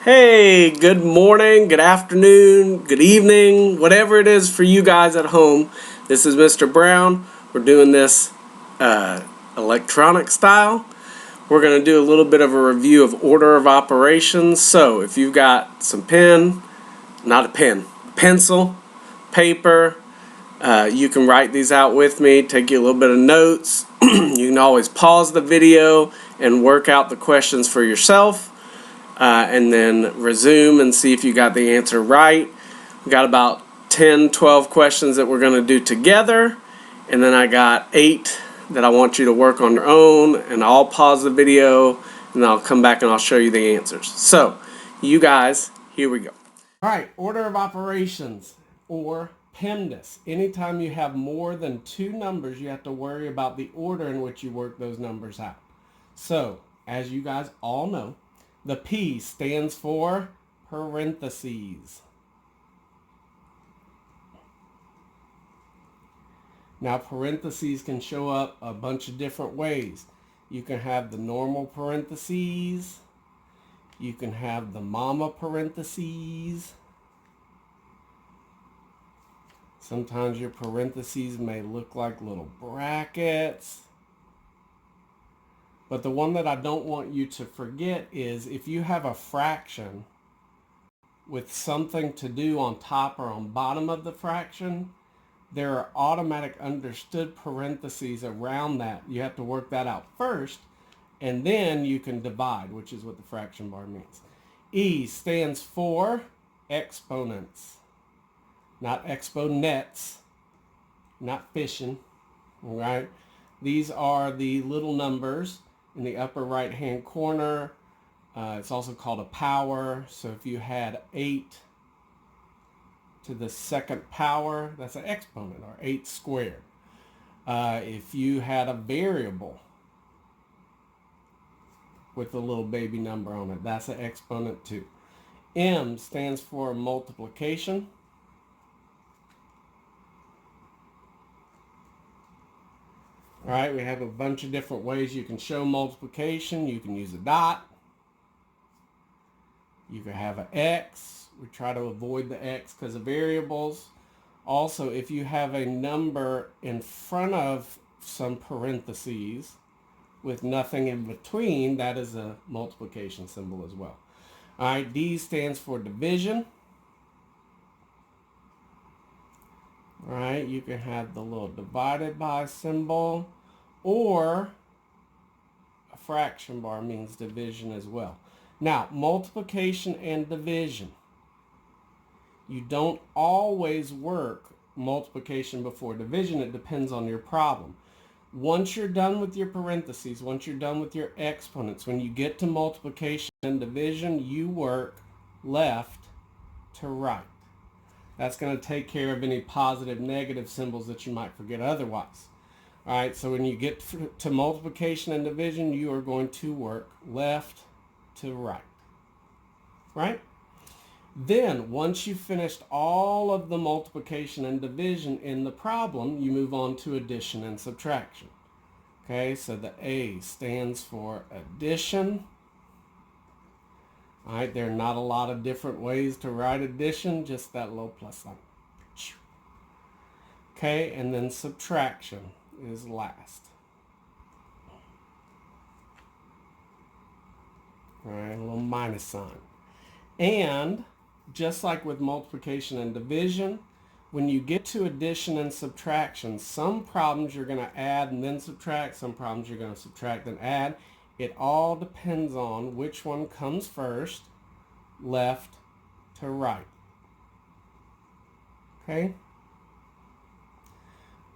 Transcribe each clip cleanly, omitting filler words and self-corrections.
Hey, good morning, good afternoon, good evening, whatever it is for you guys at home. This is Mr. Brown. We're doing this uh, electronic style. We're going to do a little bit of a review of order of operations. So, if you've got some pencil, paper, you can write these out with me, take you a little bit of notes. You can always pause the video and work out the questions for yourself. And then resume and see if you got the answer right. We got about 10, 12 questions that we're going to do together. And then I got 8 that I want you to work on your own. And I'll pause the video and then I'll come back and I'll show you the answers. So, you guys, here we go. All right, order of operations or PEMDAS. Anytime you have more than 2 numbers, you have to worry about the order in which you work those numbers out. So, as you guys all know, the P stands for parentheses. Now, parentheses can show up a bunch of different ways. You can have the normal parentheses. You can have the mama parentheses. Sometimes your parentheses may look like little brackets. But the one that I don't want you to forget is if you have a fraction with something to do on top or on bottom of the fraction, there are automatic understood parentheses around that. You have to work that out first, and then you can divide, which is what the fraction bar means. E stands for exponents, not exponents, not fishing, all right? These are the little numbers in the upper right-hand corner. It's also called a power. So if you had 8 to the second power, that's an exponent, or 8 squared. If you had a variable with a little baby number on it, that's an exponent too. M stands for multiplication. All right, we have a bunch of different ways you can show multiplication. You can use a dot. You can have an X. We try to avoid the X because of variables. Also, if you have a number in front of some parentheses with nothing in between, that is a multiplication symbol as well. All right, D stands for division. All right, you can have the little divided by symbol, or a fraction bar means division as well. Now, multiplication and division. You don't always work multiplication before division. It depends on your problem. Once you're done with your parentheses, once you're done with your exponents, when you get to multiplication and division, you work left to right. That's going to take care of any positive, negative symbols that you might forget otherwise. All right, so when you get to multiplication and division, you are going to work left to right. Right? Then, once you've finished all of the multiplication and division in the problem, you move on to addition and subtraction. Okay, so the A stands for addition. All right, there are not a lot of different ways to write addition, just that little plus sign. Okay, and then subtraction is last. All right, a little minus sign. And just like with multiplication and division, when you get to addition and subtraction, some problems you're going to add and then subtract, some problems you're going to subtract and add. It all depends on which one comes first, left to right. Okay?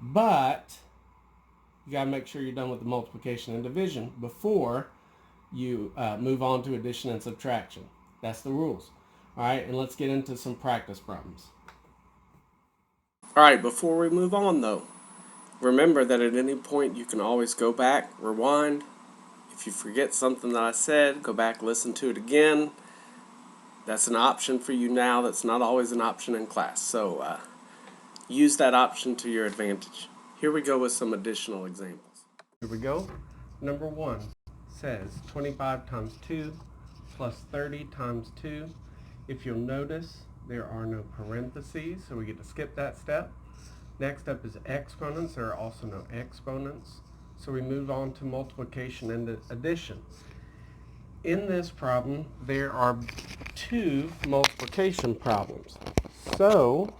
But you got to make sure you're done with the multiplication and division before you move on to addition and subtraction. That's the rules. All right, and let's get into some practice problems. All right, before we move on though, remember that at any point you can always go back, rewind. If you forget something that I said, go back, listen to it again. That's an option for you now. That's not always an option in class. So use that option to your advantage. Here we go with some additional examples. Here we go. Number 1 says 25 times 2 plus 30 times 2. If you'll notice, there are no parentheses, so we get to skip that step. Next up is exponents. There are also no exponents. So we move on to multiplication and addition. In this problem, there are 2 multiplication problems. So,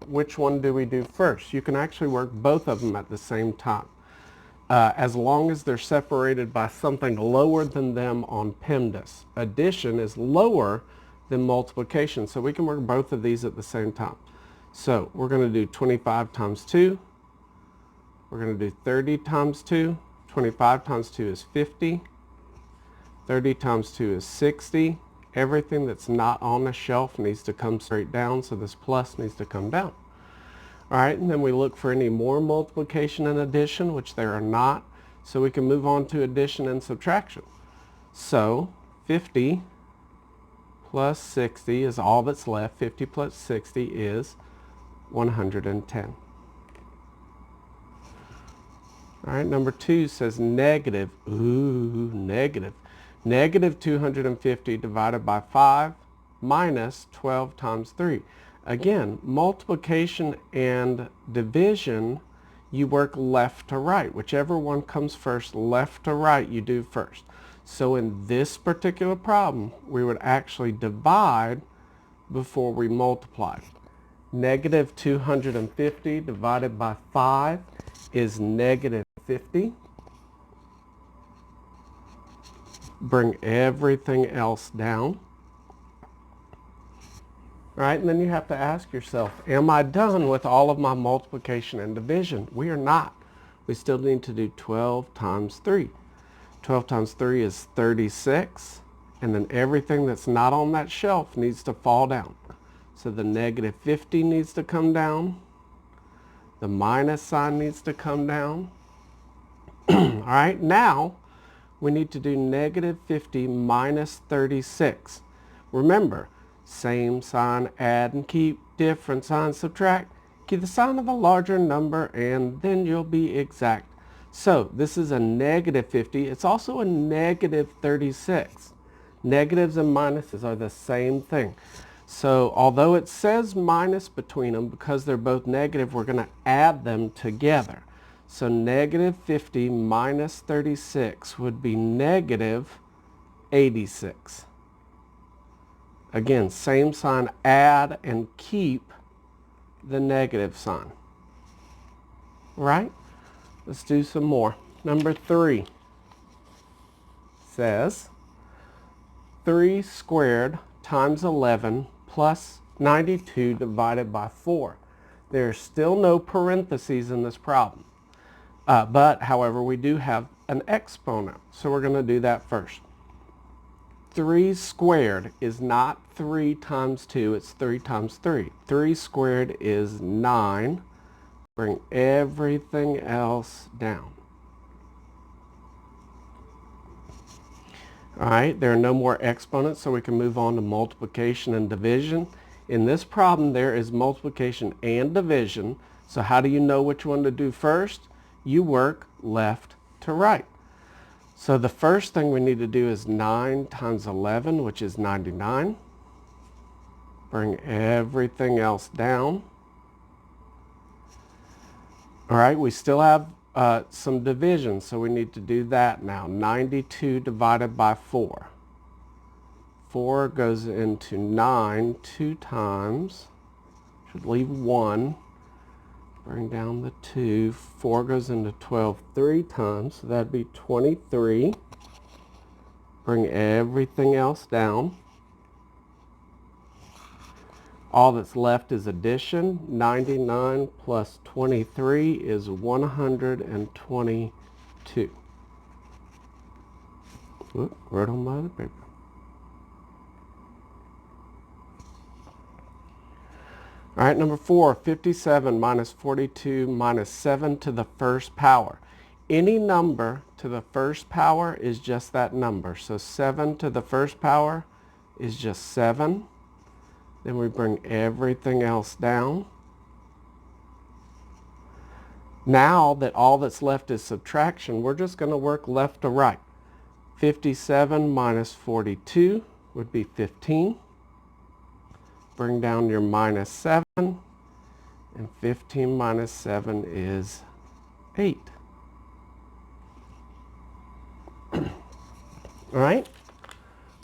which one do we do first? You can actually work both of them at the same time, as long as they're separated by something lower than them on PEMDAS. Addition is lower than multiplication, so we can work both of these at the same time. So we're going to do 25 times 2. We're going to do 30 times 2. 25 times 2 is 50. 30 times 2 is 60. Everything that's not on the shelf needs to come straight down, so this plus needs to come down. All right, and then we look for any more multiplication and addition, which there are not, so we can move on to addition and subtraction. So 50 plus 60 is all that's left. 50 plus 60 is 110. All right, number 2 says negative. Ooh, negative. Negative 250 divided by 5 minus 12 times 3. Again, multiplication and division, you work left to right. Whichever one comes first, left to right, you do first. So in this particular problem, we would actually divide before we multiply. Negative 250 divided by 5 is negative 50. Bring everything else down. All right, and then you have to ask yourself, am I done with all of my multiplication and division? We are not. We still need to do 12 times 3. 12 times 3 is 36, and then everything that's not on that shelf needs to fall down. So the negative 50 needs to come down. The minus sign needs to come down. All right, now we need to do negative 50 minus 36. Remember, same sign, add and keep, different sign, subtract. Keep the sign of a larger number and then you'll be exact. So this is a negative 50. It's also a negative 36. Negatives and minuses are the same thing. So although it says minus between them, because they're both negative, we're going to add them together. So negative 50 minus 36 would be negative 86. Again, same sign, add and keep the negative sign. Right? Let's do some more. Number 3 says 3 squared times 11 plus 92 divided by 4. There's still no parentheses in this problem. But, however, we do have an exponent. So we're going to do that first. 3 squared is not 3 times 2, it's 3 times 3. 3 squared is 9. Bring everything else down. All right, there are no more exponents, so we can move on to multiplication and division. In this problem, there is multiplication and division. So how do you know which one to do first? You work left to right. So the first thing we need to do is 9 times 11, which is 99. Bring everything else down. All right, we still have some division, so we need to do that now. 92 divided by 4. 4 goes into 9 2 times. Should leave 1. Bring down the 2. 4 goes into 12 3 times, so that'd be 23. Bring everything else down. All that's left is addition. 99 plus 23 is 122. Whoop, wrote on my other paper. All right, number 4, 57 minus 42 minus 7 to the first power. Any number to the first power is just that number. So 7 to the first power is just 7. Then we bring everything else down. Now that all that's left is subtraction, we're just going to work left to right. 57 minus 42 would be 15. Bring down your minus 7, and 15 minus 7 is 8. All right,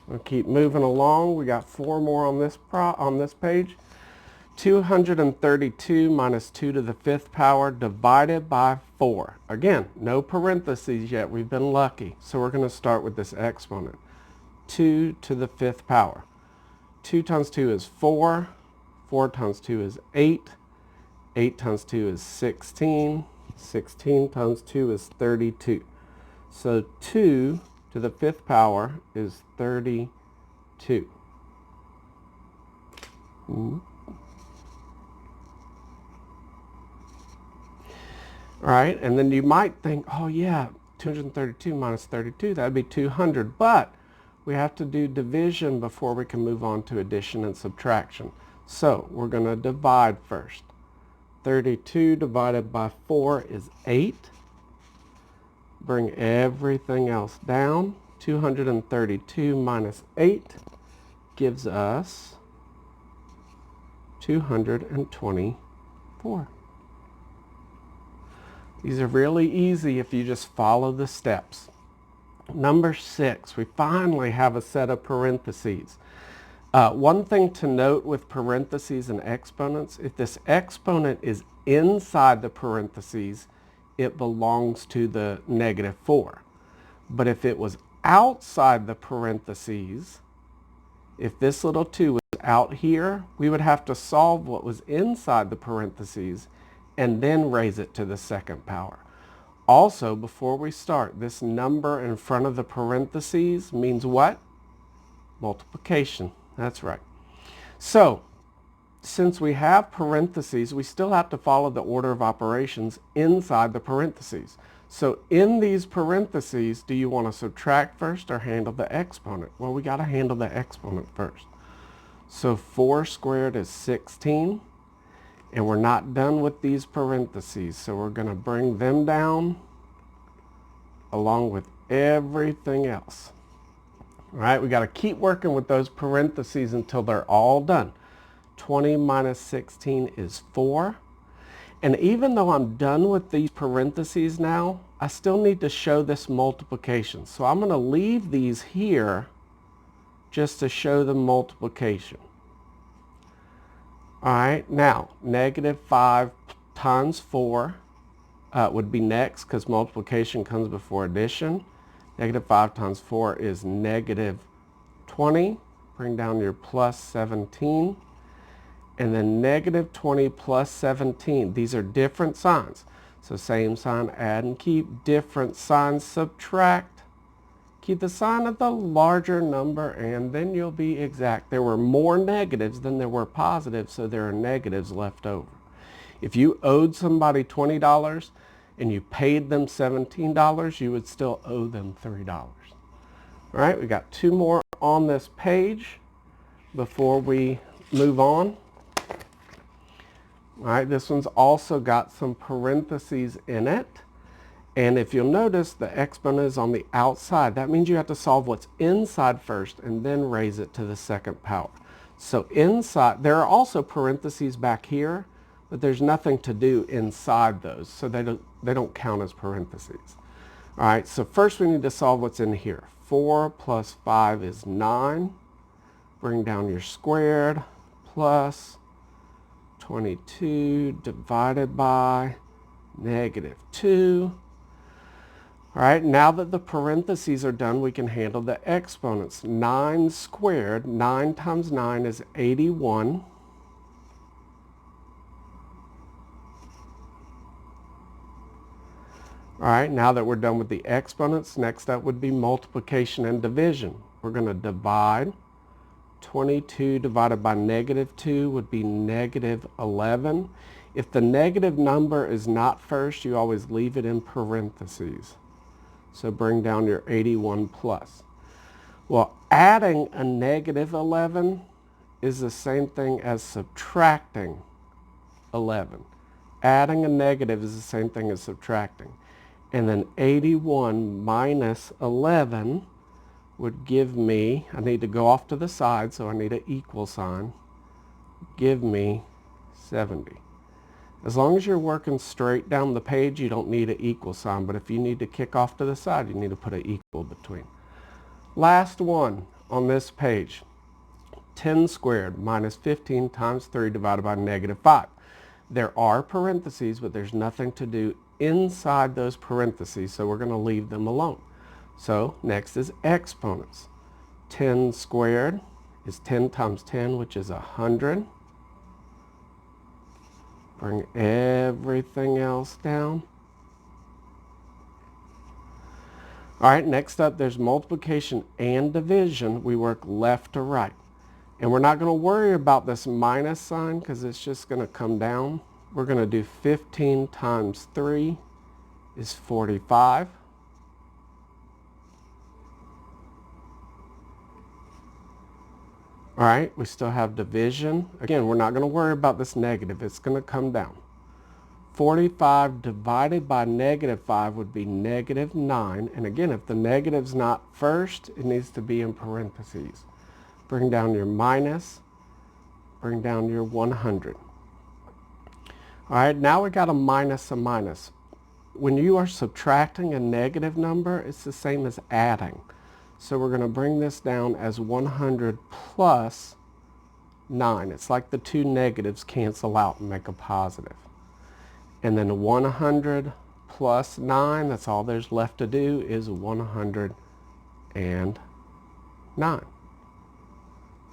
we'll keep moving along. We got 4 more on this page. 232 minus 2 to the 5th power divided by 4. Again, no parentheses yet. We've been lucky. So we're going to start with this exponent. 2 to the 5th power. 2 times 2 is 4. 4 times 2 is 8. 8 times 2 is 16. 16 times 2 is 32. So 2 to the 5th power is 32. All right, and then you might think, oh yeah, 232 minus 32, that would be 200. But we have to do division before we can move on to addition and subtraction. So we're going to divide first. 32 divided by 4 is 8. Bring everything else down. 232 minus 8 gives us 224. These are really easy if you just follow the steps. Number 6, we finally have a set of parentheses. One thing to note with parentheses and exponents, if this exponent is inside the parentheses, it belongs to the negative 4. But if it was outside the parentheses, if this little 2 was out here, we would have to solve what was inside the parentheses and then raise it to the 2nd power. Also, before we start, this number in front of the parentheses means what? Multiplication. That's right. So, since we have parentheses, we still have to follow the order of operations inside the parentheses. So in these parentheses, do you want to subtract first or handle the exponent? Well, we got to handle the exponent first. So 4 squared is 16. And we're not done with these parentheses, so we're going to bring them down along with everything else. All right, we got to keep working with those parentheses until they're all done. 20 minus 16 is 4. And even though I'm done with these parentheses now, I still need to show this multiplication. So I'm going to leave these here just to show the multiplication. All right, now, negative 5 times 4 would be next because multiplication comes before addition. Negative 5 times 4 is negative 20. Bring down your plus 17. And then negative 20 plus 17. These are different signs. So same sign, add and keep. Different signs, subtract. Keep the sign of the larger number, and then you'll be exact. There were more negatives than there were positives, so there are negatives left over. If you owed somebody $20 and you paid them $17, you would still owe them $3. All right, we got 2 more on this page before we move on. All right, this one's also got some parentheses in it. And if you'll notice, the exponent is on the outside. That means you have to solve what's inside first and then raise it to the 2nd power. So inside, there are also parentheses back here, but there's nothing to do inside those, so they don't count as parentheses. All right, so first we need to solve what's in here. 4 plus 5 is 9. Bring down your squared plus 22 divided by negative 2. All right, now that the parentheses are done, we can handle the exponents. 9 squared, 9 times 9 is 81. All right, now that we're done with the exponents, next up would be multiplication and division. We're going to divide. 22 divided by negative 2 would be negative 11. If the negative number is not first, you always leave it in parentheses. So bring down your 81 plus. Well, adding a negative 11 is the same thing as subtracting 11. Adding a negative is the same thing as subtracting. And then 81 minus 11 would give me, I need to go off to the side, so I need an equal sign, give me 70. As long as you're working straight down the page, you don't need an equal sign, but if you need to kick off to the side, you need to put an equal between. Last one on this page, 10 squared minus 15 times 3 divided by negative 5. There are parentheses, but there's nothing to do inside those parentheses, so we're going to leave them alone. So next is exponents. 10 squared is 10 times 10, which is 100. Bring everything else down. All right, next up there's multiplication and division. We work left to right. And we're not going to worry about this minus sign because it's just going to come down. We're going to do 15 times 3 is 45. All right, we still have division. Again, we're not going to worry about this negative. It's going to come down. 45 divided by negative 5 would be negative 9. And again, if the negative's not first, it needs to be in parentheses. Bring down your minus. Bring down your 100. All right, now we got a minus a minus. When you are subtracting a negative number, it's the same as adding. So we're going to bring this down as 100 plus 9. It's like the two negatives cancel out and make a positive. And then 100 plus 9, that's all there's left to do, is 109. All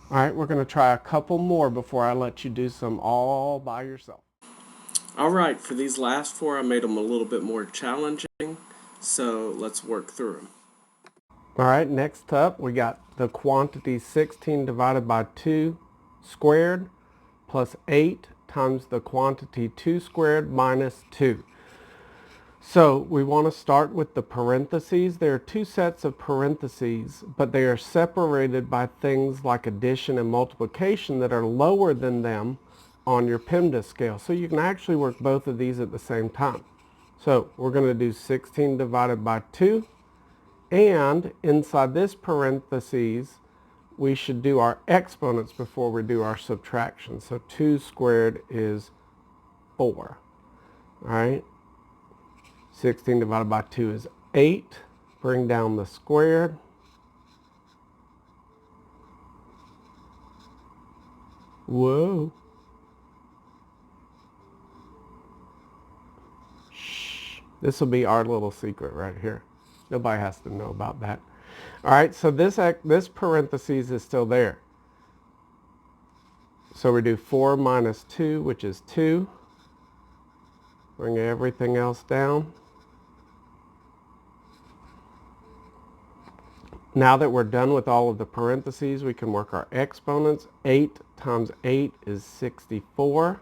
right, we're going to try a couple more before I let you do some all by yourself. All right, for these last four, I made them a little bit more challenging, so let's work through them. All right, next up, we got the quantity 16 divided by 2 squared plus 8 times the quantity 2 squared minus 2. So we want to start with the parentheses. There are two sets of parentheses, but they are separated by things like addition and multiplication that are lower than them on your PEMDAS scale. So you can actually work both of these at the same time. So we're going to do 16 divided by 2. And inside this parentheses, we should do our exponents before we do our subtraction. So 2 squared is 4. All right. 16 divided by 2 is 8. Bring down the squared. Whoa. Shh. This will be our little secret right here. Nobody has to know about that. All right, so this parentheses is still there. So we do 4 minus 2, which is 2. Bring everything else down. Now that we're done with all of the parentheses, we can work our exponents. 8 times 8 is 64.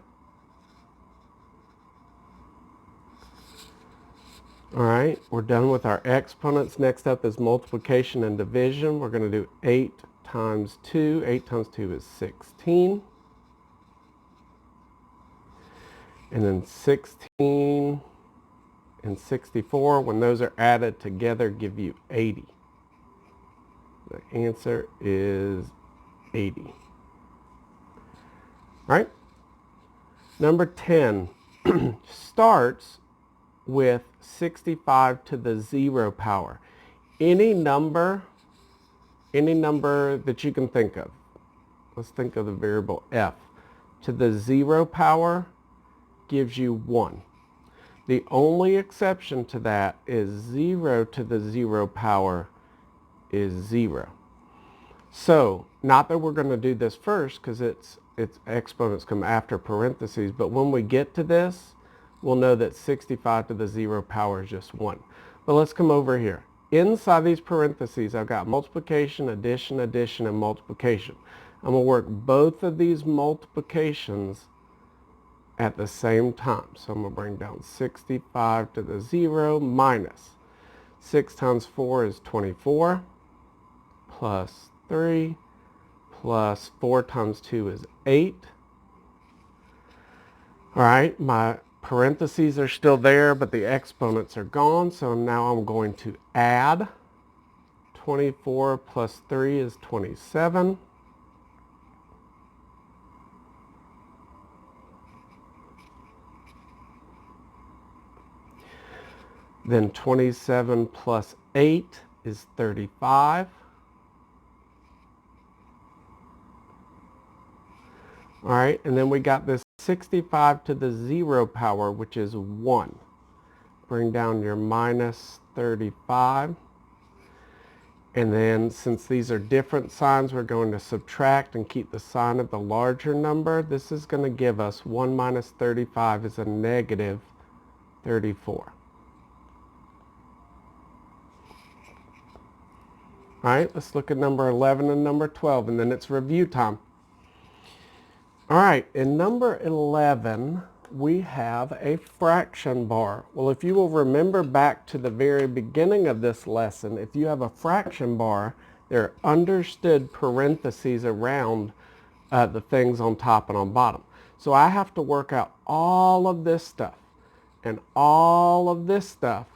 All right, we're done with our exponents. Next up is multiplication and division. We're going to do 8 times 2. 8 times 2 is 16. And then 16 and 64, when those are added together, give you 80. The answer is 80. All right. Number 10 starts with 65 to the 0 power. Any number that you can think of. Let's think of the variable f. To the 0 power gives you 1. The only exception to that is 0 to the 0 power is 0. So, not that we're going to do this first because its exponents come after parentheses, but when we get to this, we'll know that 65 to the 0 power is just 1. But let's come over here. Inside these parentheses, I've got multiplication, addition, addition, and multiplication. I'm going to work both of these multiplications at the same time. So I'm going to bring down 65 to the 0 minus 6 times 4 is 24 plus 3 plus 4 times 2 is 8. All right, my parentheses are still there, but the exponents are gone. So now I'm going to add 24 plus 3 is 27. Then 27 plus 8 is 35. All right, and then we got this 65 to the 0 power, which is 1. Bring down your minus 35. And then since these are different signs, we're going to subtract and keep the sign of the larger number. This is going to give us 1 minus 35 is a negative 34. All right, let's look at number 11 and number 12, and then it's review time. All right, in number 11, we have a fraction bar. Well, if you will remember back to the very beginning of this lesson, if you have a fraction bar, there are understood parentheses around the things on top and on bottom. So I have to work out all of this stuff and all of this stuff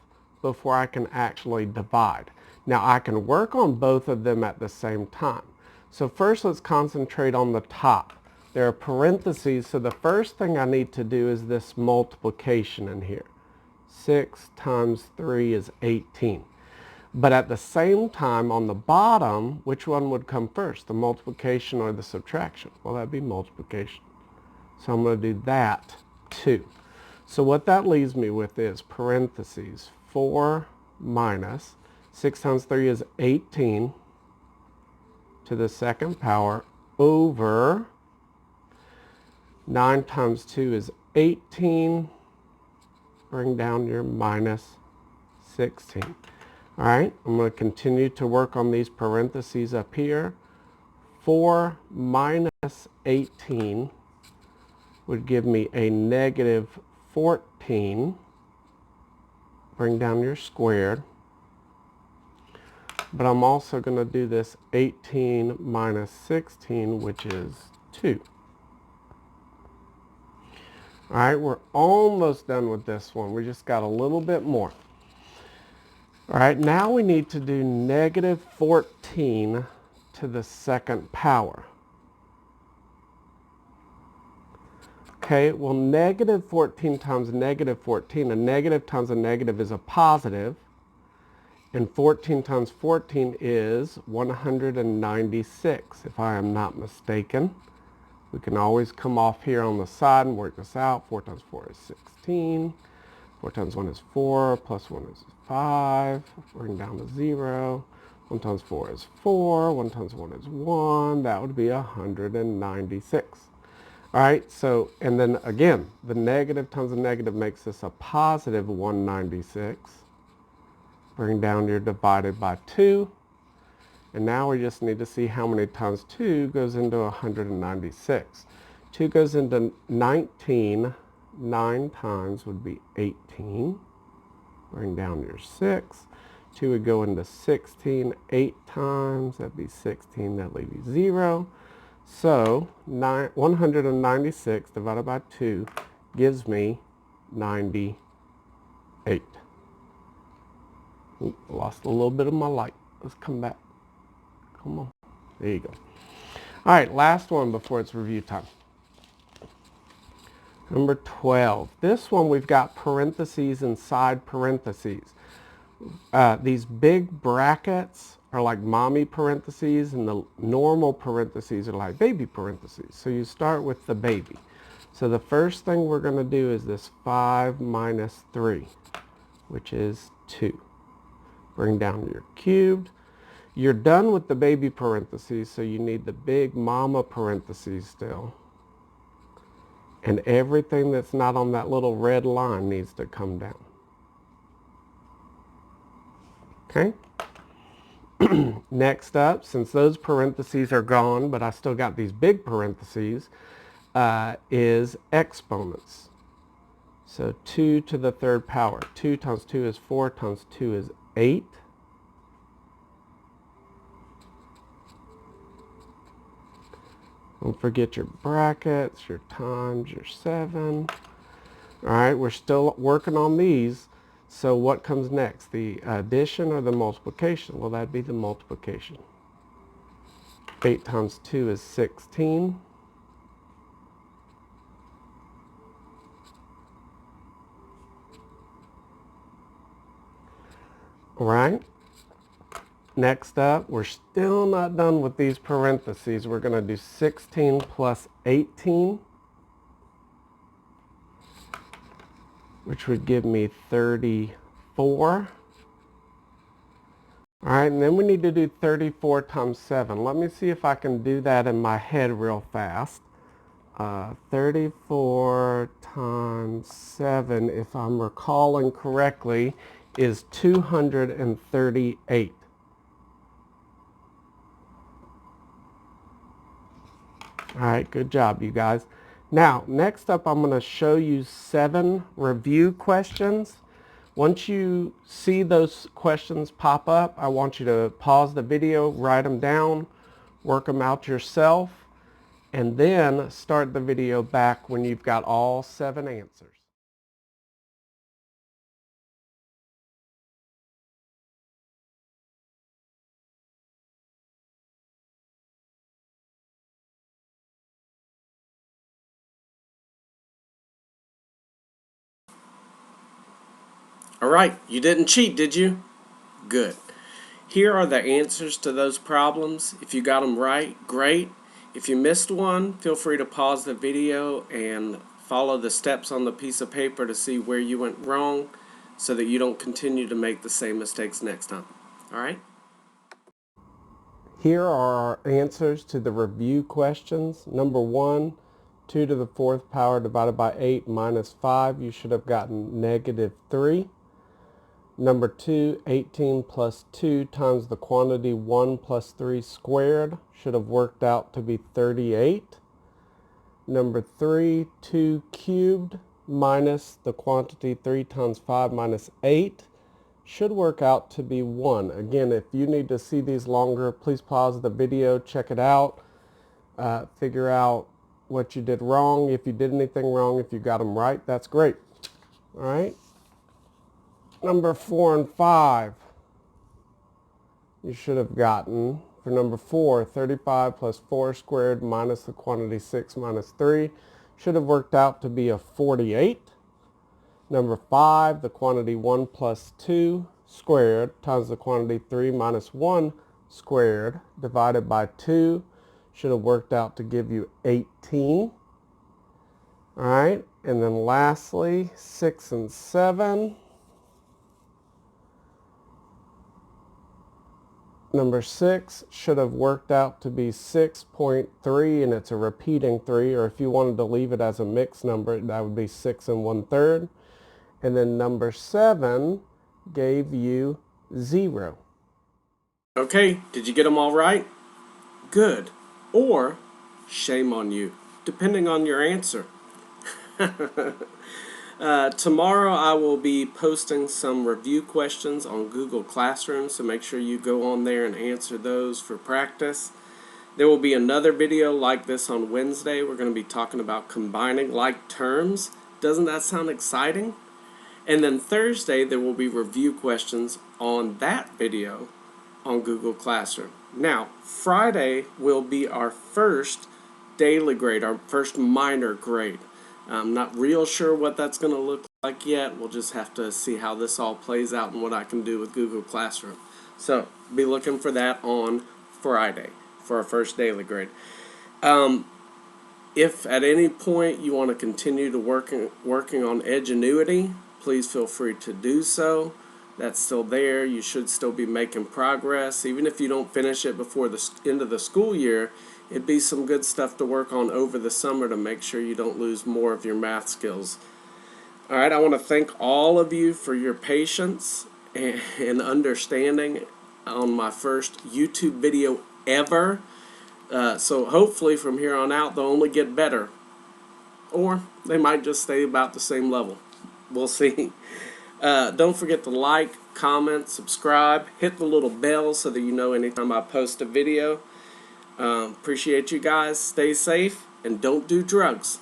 before I can actually divide. Now I can work on both of them at the same time. So first let's concentrate on the top. There are parentheses, so the first thing I need to do is this multiplication in here. 6 times 3 is 18. But at the same time, on the bottom, which one would come first, the multiplication or the subtraction? Well, that'd be multiplication. So I'm going to do that too. So what that leaves me with is parentheses 4 minus 6 times 3 is 18 to the second power over 9 times 2 is 18. Bring down your minus 16. All right, I'm going to continue to work on these parentheses up here. 4 minus 18 would give me a negative 14. Bring down your squared. But I'm also going to do this 18 minus 16, which is 2. All right, we're almost done with this one. We just got a little bit more. All right, now we need to do negative 14 to the second power. Okay, well, negative 14 times negative 14, a negative times a negative is a positive, and 14 times 14 is 196, if I am not mistaken. We can always come off here on the side and work this out. 4 times 4 is 16. 4 times 1 is 4, plus 1 is 5. Bring down to 0. 1 times 4 is 4. 1 times 1 is 1. That would be 196. All right, so, and then again, the negative times a negative makes this a positive 196. Bring down your divided by 2. And now we just need to see how many times 2 goes into 196. 2 goes into 19. 9 times would be 18. Bring down your 6. 2 would go into 16. 8 times, that'd be 16. That'd leave you 0. So 196 divided by 2 gives me 98. Ooh, lost a little bit of my light. Let's come back. Come on. There you go. All right, last one before it's review time. Number 12. This one we've got parentheses inside parentheses. These big brackets are like mommy parentheses, and the normal parentheses are like baby parentheses. So you start with the baby. So the first thing we're going to do is this 5 minus 3, which is 2. Bring down your cubed. You're done with the baby parentheses, so you need the big mama parentheses still. And everything that's not on that little red line needs to come down. Okay? Next up, since those parentheses are gone, but I still got these big parentheses, is exponents. So 2 to the third power. 2 times 2 is 4 times 2 is 8. Don't forget your brackets, your times, your 7. All right, we're still working on these. So what comes next, the addition or the multiplication? Well, that'd be the multiplication. 8 times 2 is 16. All right. Next up, we're still not done with these parentheses. We're going to do 16 plus 18, which would give me 34. All right, and then we need to do 34 times 7. Let me see if I can do that in my head real fast. 34 times 7, if I'm recalling correctly, is 238. All right, good job, you guys. Now, next up, I'm going to show you 7 review questions. Once you see those questions pop up, I want you to pause the video, write them down, work them out yourself, and then start the video back when you've got all 7 answers. All right, you didn't cheat, did you? Good. Here are the answers to those problems. If you got them right, great. If you missed one, feel free to pause the video and follow the steps on the piece of paper to see where you went wrong so that you don't continue to make the same mistakes next time. All right? Here are our answers to the review questions. Number 1, 2 to the 4th power divided by 8 minus 5. You should have gotten negative 3. Number 2, 18 plus 2 times the quantity 1 plus 3 squared should have worked out to be 38. Number 3, 2 cubed minus the quantity 3 times 5 minus 8 should work out to be 1. Again, if you need to see these longer, please pause the video, check it out, figure out what you did wrong. If you did anything wrong, if you got them right, that's great. All right. Number 4 and 5, you should have gotten, for number 4, 35 plus 4 squared minus the quantity 6 minus 3 should have worked out to be a 48. Number 5, the quantity 1 plus 2 squared times the quantity 3 minus 1 squared divided by 2 should have worked out to give you 18. All right, and then lastly, 6 and 7. Number 6 should have worked out to be 6.3, and it's a repeating 3, or if you wanted to leave it as a mixed number, that would be 6 1/3. And then number 7 gave you 0. Okay, did you get them all right? Good. Or shame on you, depending on your answer. Tomorrow I will be posting some review questions on Google Classroom, so make sure you go on there and answer those for practice. There will be another video like this on Wednesday. We're going to be talking about combining like terms. Doesn't that sound exciting? And then Thursday there will be review questions on that video on Google Classroom. Now, Friday will be our first daily grade, our first minor grade. I'm not real sure what that's going to look like yet. We'll just have to see how this all plays out and what I can do with Google Classroom. So be looking for that on Friday for our first daily grade. If at any point you want to continue to working on Edgenuity, please feel free to do so. That's still there. You should still be making progress. Even if you don't finish it before the end of the school year, it'd be some good stuff to work on over the summer to make sure you don't lose more of your math skills. All right, I want to thank all of you for your patience and understanding on my first YouTube video ever. So hopefully from here on out they'll only get better, or they might just stay about the same level. We'll see. Don't forget to like, comment, subscribe, hit the little bell so that you know anytime I post a video. Appreciate you guys. Stay safe and don't do drugs.